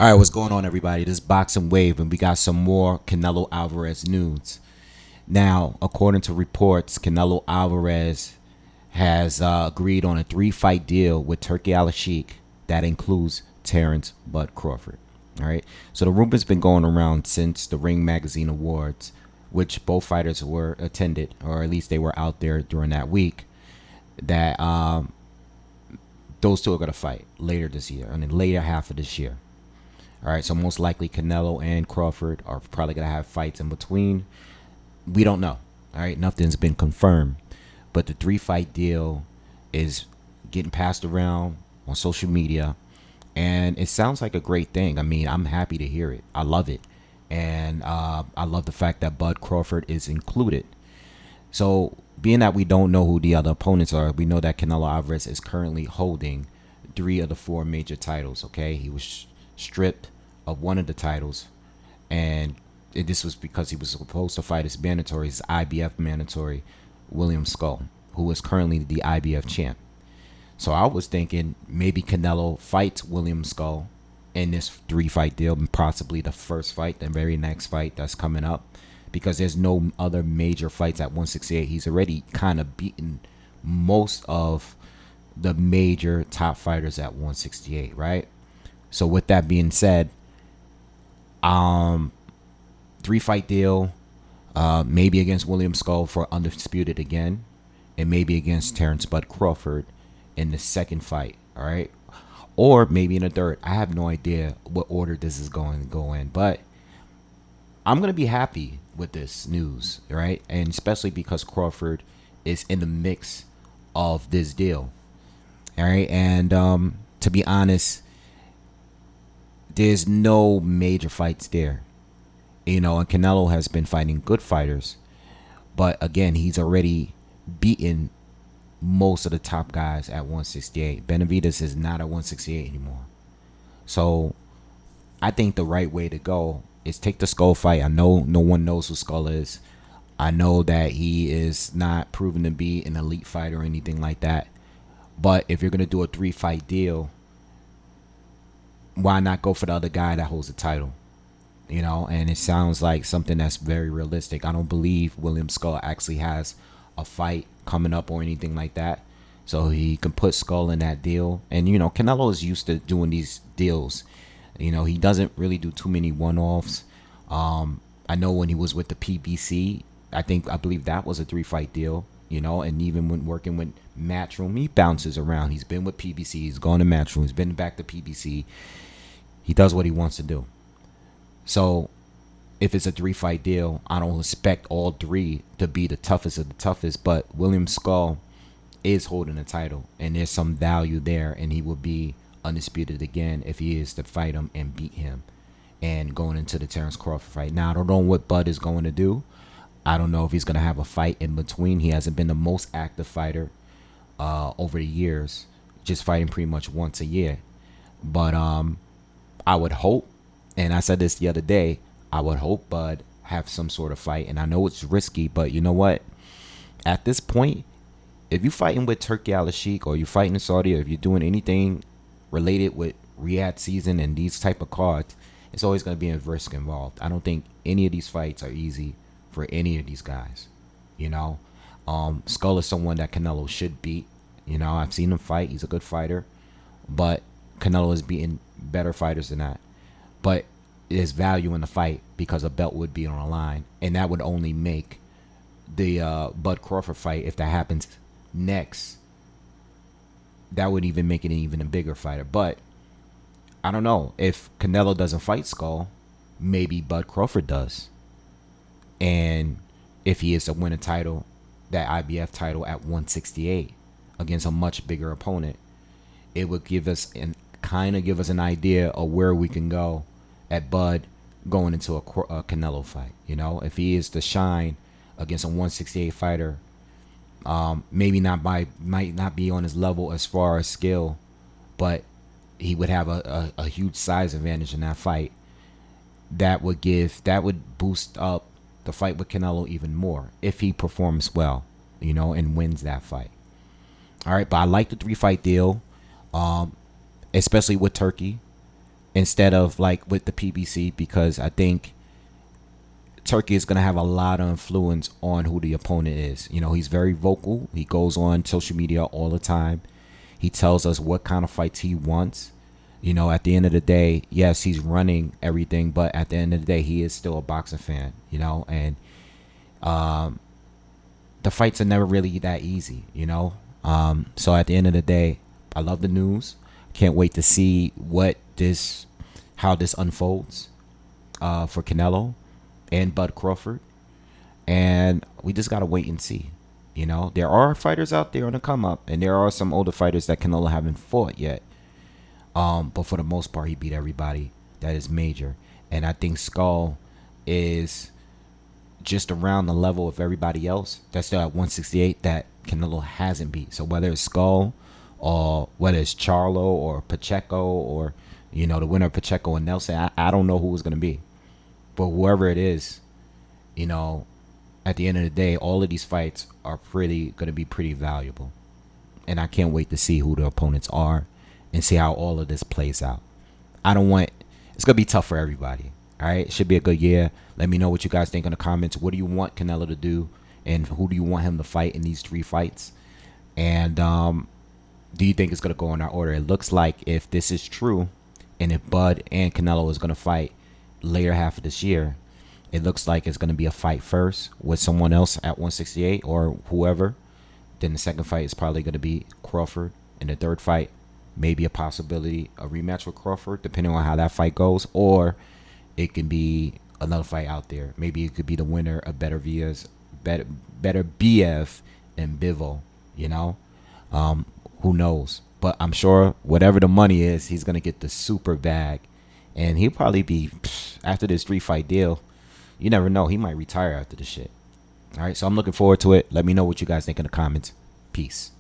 All right, what's going on, everybody? This is Boxingwave, and we got some more Canelo Alvarez news. Now, according to reports, Canelo Alvarez has agreed on a 3-fight deal with Turkey Al-Sheikh that includes Terrence Bud Crawford. All right, so the rumor's been going around since the Ring Magazine Awards, which both fighters were attended, or at least they were out there during that week, that those two are going to fight later this year, and the later half of this year. All right, so most likely Canelo and Crawford are probably gonna have fights in between. We don't know. All right, nothing's been confirmed, but the 3-fight deal is getting passed around on social media, and it sounds like a great thing. I mean, I'm happy to hear it. I love it, and I love the fact that Bud Crawford is included. So, being that we don't know who the other opponents are, we know that Canelo Alvarez is currently holding 3 of the 4 major titles. Okay, he was stripped of one of the titles, and this was because he was supposed to fight his mandatory, his IBF mandatory, William Skull, who is currently the IBF champ. So I was thinking maybe Canelo fights William Skull in this 3-fight deal, and possibly the first fight, the very next fight that's coming up, because there's no other major fights at 168. He's already kind of beaten most of the major top fighters at 168, right? So with that being said, 3-fight deal, maybe against William Skull for undisputed again, and maybe against Terrence Bud Crawford in the second fight. All right, or maybe in the third. I have no idea what order this is going to go in, but I'm gonna be happy with this news, right? And especially because Crawford is in the mix of this deal. All right, and to be honest, there's no major fights there. And Canelo has been fighting good fighters, but again, he's already beaten most of the top guys at 168. Benavidez is not at 168 anymore. So I think the right way to go is take the Skull fight. I know no one knows who Skull is. I know that he is not proven to be an elite fighter or anything like that. But if you're going to do a 3-fight deal, why not go for the other guy that holds the title? And it sounds like something that's very realistic. I don't believe William Skull actually has a fight coming up or anything like that. So he can put Skull in that deal. And, Canelo is used to doing these deals. He doesn't really do too many one-offs. I know when he was with the PBC, I believe that was a 3-fight deal, and even when working with Matchroom, he bounces around. He's been with PBC, he's gone to Matchroom, he's been back to PBC. He does what he wants to do. So if it's a 3-fight deal, I don't expect all 3 to be the toughest of the toughest, but William Skull is holding the title, and there's some value there, and he will be undisputed again if he is to fight him and beat him and going into the Terrence Crawford fight. Now, I don't know what Bud is going to do. I don't know if he's going to have a fight in between. He hasn't been the most active fighter over the years, just fighting pretty much once a year. But I would hope, and I said this the other day, I would hope Bud have some sort of fight. And I know it's risky, but you know what? At this point, if you're fighting with Turkey Al-Sheikh, or you're fighting in Saudi, or if you're doing anything related with Riyadh season and these type of cards, it's always going to be a risk involved. I don't think any of these fights are easy for any of these guys. Skull is someone that Canelo should beat. I've seen him fight. He's a good fighter, but Canelo is beating better fighters than that. But there's value in the fight because a belt would be on the line, and that would only make the Bud Crawford fight, if that happens next, that would even make it even a bigger fighter. But I don't know, if Canelo doesn't fight Skull, maybe Bud Crawford does. And if he is to win a title, that IBF title at 168 against a much bigger opponent, it would give us an idea of where we can go at Bud going into a Canelo fight. If he is to shine against a 168 fighter, maybe might not be on his level as far as skill, but he would have a huge size advantage in that fight. That would boost up the fight with Canelo even more if he performs well, and wins that fight. All right, but I like the 3-fight deal, especially with Turkey. instead of like with the PBC, because I think Turkey is going to have a lot of influence on who the opponent is. You know, he's very vocal. He goes on social media all the time. He tells us what kind of fights he wants. You know, at the end of the day, yes, he's running everything, but at the end of the day, he is still a boxing fan, you know, and the fights are never really that easy, you know. So at the end of the day, I love the news. Can't wait to see how this unfolds for Canelo and Bud Crawford, and we just gotta wait and see. You know, there are fighters out there on the come up, and there are some older fighters that Canelo haven't fought yet. But for the most part, he beat everybody that is major, and I think Skull is just around the level of everybody else that's still at 168 that Canelo hasn't beat. So whether it's Skull or whether it's Charlo or Pacheco or, you know, the winner of Pacheco and Nelson, I don't know who it's going to be. But whoever it is, you know, at the end of the day, all of these fights are pretty going to be pretty valuable. And I can't wait to see who the opponents are and see how all of this plays out. It's going to be tough for everybody. All right, it should be a good year. Let me know what you guys think in the comments. What do you want Canelo to do, and who do you want him to fight in these 3 fights? And do you think it's gonna go in our order? It looks like if this is true, and if Bud and Canelo is gonna fight later half of this year, it looks like it's gonna be a fight first with someone else at 168 or whoever. Then the second fight is probably gonna be Crawford, and the third fight maybe a possibility a rematch with Crawford, depending on how that fight goes, or it can be another fight out there. Maybe it could be the winner of better BF and Bivol, you know? Who knows? But I'm sure whatever the money is, he's going to get the super bag. And he'll probably be, after this 3-fight deal, you never know. He might retire after this shit. All right, so I'm looking forward to it. Let me know what you guys think in the comments. Peace.